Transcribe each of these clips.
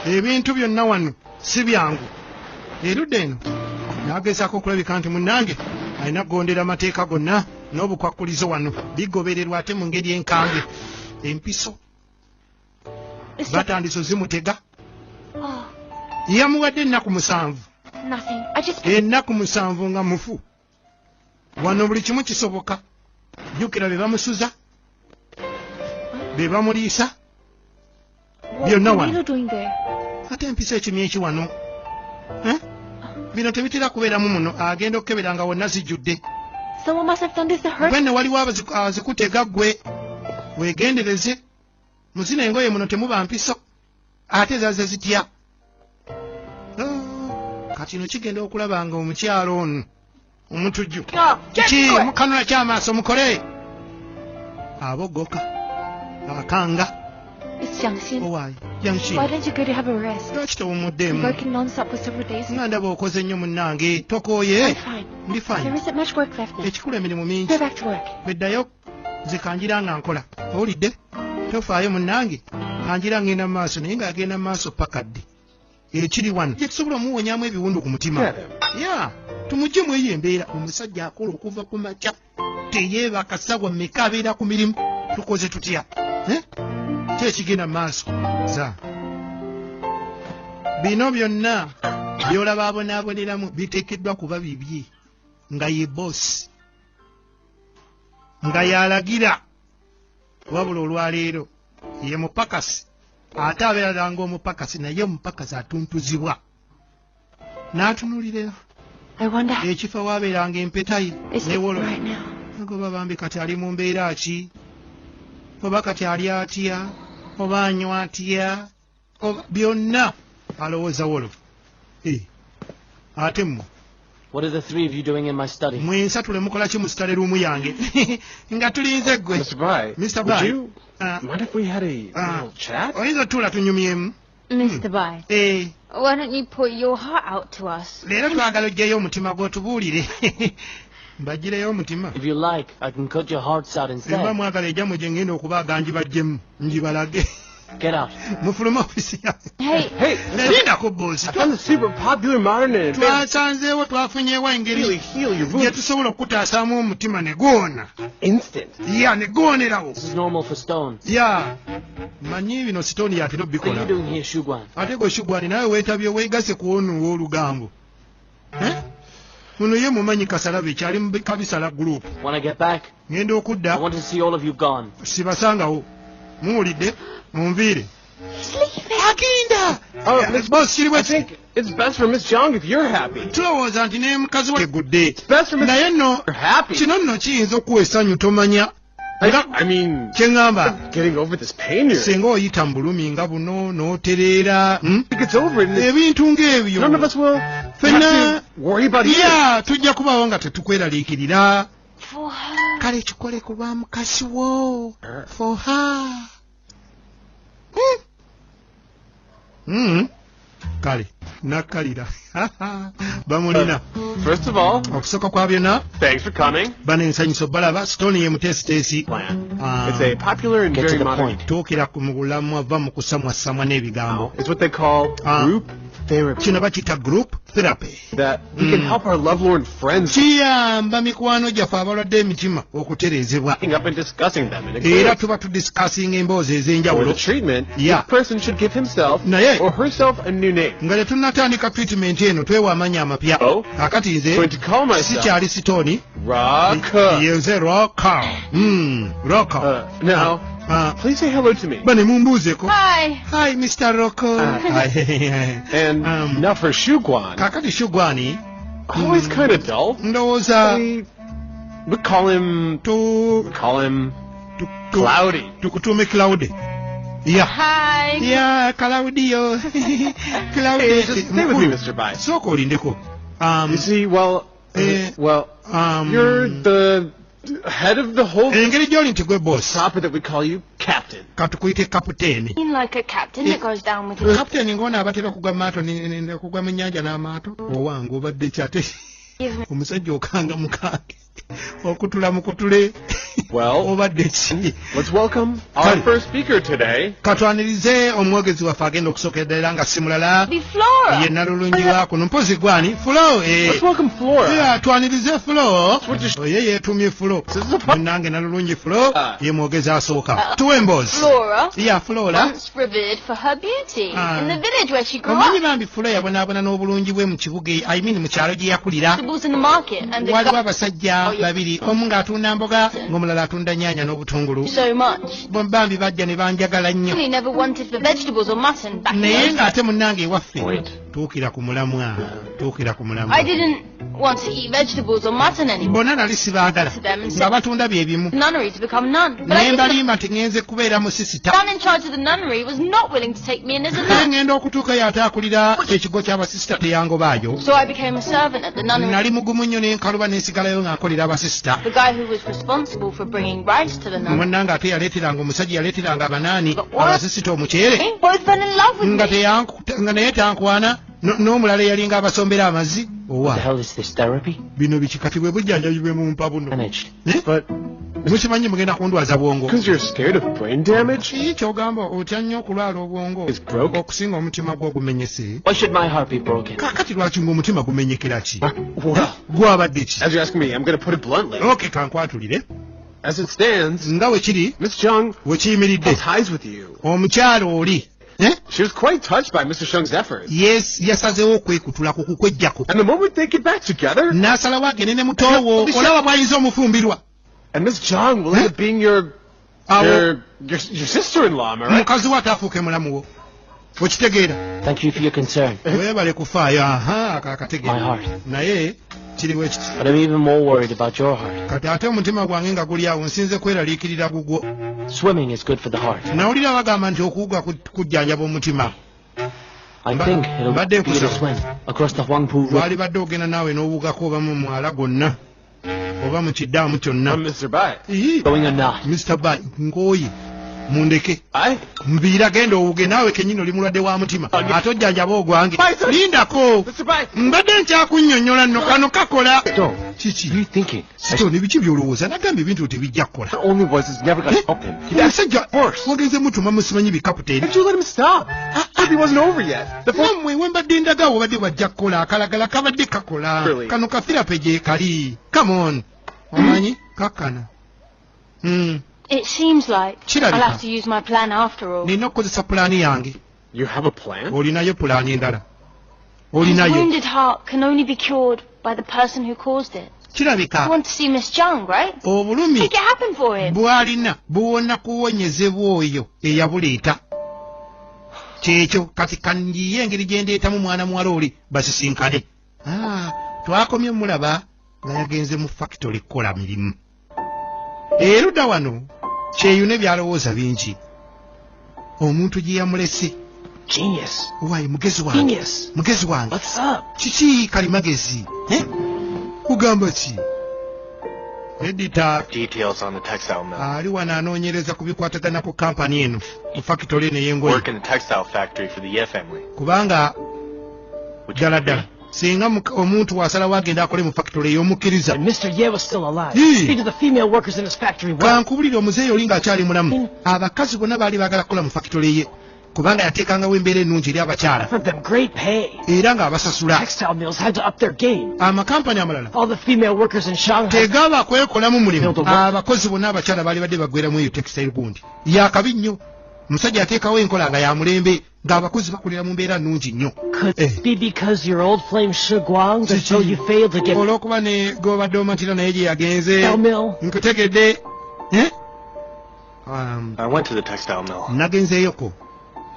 ebintu byonna wano si byangu erudde eno nagezaako okulabika nti munnange alina kugondera amateeka gonna n'obukwakulizo wano bigobererwa ate mu ngeri enkambwe empiso batandiso zimutega yamuwadde ennaku 7 ennaku 7 nga mufu wano buli kimu kisoboka jjukira be bamusuza be bamuliisa byonna wano ate empisa ekimya eki wano bino tebitera kubeeramu muno agenda okukebera nga wonna zijjudde gwenne waliwo azikutega ggwe weegendereze muzina engoye muno temuba mpiso ate zaze zitya kati no kigenda okulaba nga omukyalo ono omutujju kiki mukanula kyamaaso mukole abogoka akanga owaayi lwaki tewummuddemu nga ndaba okoze nnyo munnange tokooye ndi fine ekikulu emirimu mingi beddayo zikanjira nga nkola owulidde tofaayo munnange kanjira ngenda mu maaso naye ng'agenda mu maaso pakadde ekiri wano tetusobola omuwonyamu ebiwundu ku mutima ya tumuggyemu eyo embeera omusajja akola okuva ku makya teyeebaka ssaawa mmeka abeera ku mirimu tukoze tutya ki ekigenda mu maaso za bino byonna byolaba abonaaboneramu biteekeddwa kuba bibye nga ye boosi nga yalagira wabula olwaleero ye mupakasi ate abeera ng'omupakasi naye omupakasi atuntuzibwa n'atunulira ekifo waabeeranga empeta ye newogo bambi kati ali mu mbeera ki oba kati ali atya oba anywa atya byonna alowooza wolo ate mmwe What are the three of you doing in my study? Mwensatule mukola ki mu study room yange nga tulinze gwe Mr. Bai, what if we had a little chat? Oyinza tula tunyumyemu Mr. Bai, why don't you put your heart out to us? leero twagala ojjayo omutima gw'otubuulire mbagireyo omutima If you like, I can cut your hearts out singa instead. mwagala ejjamu gye ngenda okubaaga ngibagyemu ngibalage Get out. mufulume ofisi yange Hey, lindako boosi I found a super popular modern and twasanzeewo twafunyeewo engeri heal your gye wounds tusobola okutaasaamu omutima ne gwona instant. ya ne gwonerawo This is normal for Stone. ya manyi bino sitooni yatera What are you obbikola doing here, Shugwan? ate gwe shugwani nawe weetabye weegase kuwonuwa olugambo muno ye mumanyi kasalabe kyali mu kabisala gurupu When I get back, ngenda I okudda want to see all of you gone. sibasangawo muwulidde munviire agenda Miss- kiri I bwe think it's best for Miss Jong if you're happy. tulowooza nti ne mukazi we tegudde Best for Miss naye nno you're happy. kino nno kiyinza okuwa essanyu tomanya I mean, kye ŋŋamba getting over this pain you're in. singa oyita mu bulumi nga buno n'otereera It gets over it and ebintu ng'ebyo none of us will Fenna- have to worry about it. ya tujja kubaawo nga tetukweraliikirira For her. kale kikole ku lwa mukazi wo for her kale nakkalira bamulina First of all, okusooka kwa byonna thanks for coming. bano ensanyuso balaba sitooni ye muteesiteesi Plan. It's a popular and Get to very the modern. point. tuukira mu bulamu ava mu kusamwasamwa n'ebigambo It's what they call group therapy. kino bakiyita group therapy That we can help our lovelorn friends kiyamba mikwano gyaffe abalwadde emitima okutereezebwa picking up and discussing them in a era group. tuba tudisikasinga emboozi For the ez'enjawulo treatment, Yeah. each person should give himself Naye. or herself a new name. nga tetunnatandika treatment eno twewa amanya amapya Oh. kakati I'm nze going to call myself sikyali sitooni Rock. yenze roka roka Now, please say hello to me. bane mumbuuzeko Hi. hi Mr. Rocco And now for Shugwan. kakati shugwani Always kind of dull. ndowooza We call him Cloudy. tukutuume Cloud ya Hi. ya Claudio Cloud Hey, just stay with me, Mr. Bai. sooka olindeko You see, well, you're the head of the whole engeri gy'oli nti gwe boss proper that we call you Captain. katukuyite kapiteeni Like a captain that goes down with his kapiteeni ng'ono abatera okugwa mu maato kugwa mu nnyanja n'amaato owange obadde kyate Give me omusajja okanga mukange okutula mu kutule Well, obadde ki let's welcome our first speaker today. katwanirize omwogezi waffe agenda okusookedera nga si mulala Be Flora. ye nalulungi wa kuno mpozi gwani Flo Let's welcome Flora. twanirize Flo Swedish- ye yeetumye Flo This is a fu- nange nalulungi Flo ye mwogezi asooka tuwe emboozi Flora. Flora Once revered for her beauty Ah. in the village where she grew omanyi up. bambi Flo yabonaabona n'obulungi bwe mu kibuga mu kyalo gye yakulira Vegetables in the market and the waliwo abasajja Oh, yeah. babiri omu ng'atunda mboga ng'omulala atunda nyaanya n'obutungulu so much. bambi bajja ne banjagala nnyo He never wanted for vegetables or mutton back naye then. ng'ate munnange ewaffe Wait. tuukira ku mulamwa tuukira ku mulamwa I didn't want to eat vegetables or mutton anymore. bonna nali sibaagala To them and nga said- batunda bye bimu Nunnery to become nun. But I naye think mbalimba nti ŋŋenze kubeera musisita the nun in charge of the nunnery was not willing to take me in as a naye nun. ŋŋenda okutuukayo ate akulira ekigo ky'abasisita teyangobaayo So I became a servant at the nunnery. nali mugumu nnyo n'enkaluba n'ensigalayo ng'akolera abasisita The guy who was responsible for bringing rice to the nun. munnange ate yaleeteranga omusajja yaleeteranga abanaani But what? abasisita omuceere They both fell in love with nga me. nga naye tankwana n'omulala eyalinga abasombera amazzi What the owa hell is this therapy? bino biki kati bwe bujjanjabi bwe mumpa buno Managed. But mukimanyi mugenda kundwaza bwongo because you're scared of brain damage, kii kyogamba otya nnyo okulwala obwongo It's broke. okusinga omutima gwo ogumenyese Why should my heart be broken? kakati lwaki ng'omutima gumenyekera ki well, gwabadde ki as you're asking me, I'm going to put it bluntly. oke kankwatulire As it stands, nga we kiri Miss Chung we kiyimiridde ties with you. omukyalo oli She was quite touched by Mr. Shung's efforts. yasazeewo okwekutula ku kukwejjako And the moment they get back together, n'asalawo agende ne mutowo olaba bw'ayinza omufumbirwa and Miss Chung will end up being your awo your sister-in-law, am I right? mukazi wo ataafuuke mulamu wo okitegeera Thank you for your concern. weebale kufaayo My kakategeera heart. naye kiriwo ekiti But I'm even more worried about your heart. kati ate omutima gwange nga guli awo nsinze kweraliikirira gugwo Swimming is good for the heart. nawulira bagamba nti okuwuga kujjanjaba omutima I think it'll But be they to could- swim across the Huangpu River. lwali badde ogenda naawe n'owugako oba mu mwala gwonna oba mu kiddaamu kyonna Mr. Bai. Going or not. Mr. Bai ngooyi mundeke I mbiira genda owuge naawe kenyini oli mulwadde wa mutima ate ojjanjaba ogwange Bai, sir. lindako Mr. Bai. mbadde nkyakunnyonnyola nno kano kakola What are kiki you thinking? sitoni biki byolowooza nagamba ebintu tebijja kukola The only was is never got help him. omusajja wagenze mutuma musimanyi bikaputeni Did you let him stop? He wasn't over yet. The phone. nammwe wembadde ndagawo obadde bwajja kukola akalagala kabadde kakola Really? kano kafirape gye kali come on omanyi kakkana It seems like Kirabika. I'll have to use my plan after all. nina okukozesa pulaani yange You have a plan? olinayo pulaani endala His olinayo wounded heart can only be cured by the person who caused it. You kirabika want to see Miss Chung, right? obulumi Make it happen for him. bw'alina buwona kuwonyezebwa oyo eyabuleeta kyekyo kati kanjiye engeri gye ndeetamu mwana muwala oli basisinkane twakomye mulaba nga yagenze mu factory kukola mirimu erudda wano kyeyune byalowooza bingi omuntu gye yamulese Genius. waayi mugezi wange Genius. mugezi wange What's up? kiki kalimagezi kugamba ki edita Details on the textile mill. ali wano anoonyereza ku bikwatagana ku kampani eno mu fakitole eno ey'engoye Work in the textile factory for the Ye family. kubanga Would you ddala agree? ddala singa omuntu wasalawo agenda akole mu fakitole ey'omukkiriza And Mr. Ye was still alive. Hey. Speak to the female workers in his factory. Well, kankubulire omuzeeyi oli ng'akyali mulamu abakazi bonna baali baagala kukola mu fakitole ye kubanga yateekangawo embeera ennungi eri abakyala offered them great pay. era ng'abasasula Textile mills had to up their game. amakampani amalala All the female workers in Shanghai. tegaba kwekolamu mulimu Build a work. abakozi bonna abakyala baali badde bagweramu eyo textile gundi yakabi nnyo omusajja ateekawo enkola nga ya mulembe ng'abakozi bakolera mu mbeera nnungi nnyo Could it be because your old flame Shi Guang, that so you failed to get olw'okuba ne gobadde omatira naye gye yagenze textile mill? nkutegedde I went to the textile mill. nagenzeeyoko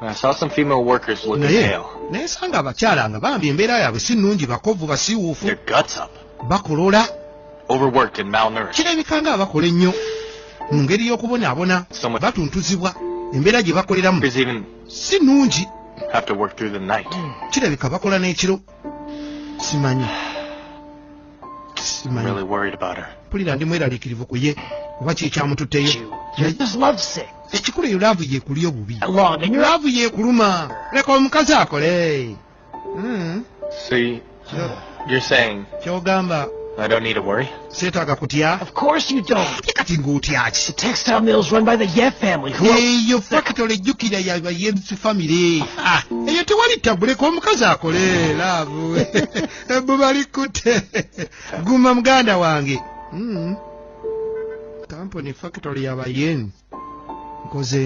And I saw some female workers looking naye pale. naye sanga abakyala nga bambi embeera yaabwe si nnungi bakovu basiiwuufu Their guts up. bakolola Overworked and malnourished. kirabika nga abakola ennyo mu ngeri y'okubonaabona So much batuntuzibwa embeera gye bakoleramu workers even si nnungi have to work through the night. kirabika bakola n'ekiro simanyi I'm really worried about her. mpulira ndi mweraliikirivu ku ye oba kikyamututteyo You're just lovesick. ekikulu eyo laavu yeekuli obubi Long, and you're up. laavu yeekuluma leka omukazi akole See, you're saying kyogamba I don't need to worry. Seetaaga kutya. Of course you don't. Kati ng'otya ki? The textile mill's run by the Yeh family. Eyo factory ejjukira ya Yems family. Eyo tewali tabuleko omukazi akole laavu. Ebbo balikutte. Guma muganda wange. Company factory ya Yen. Nkoze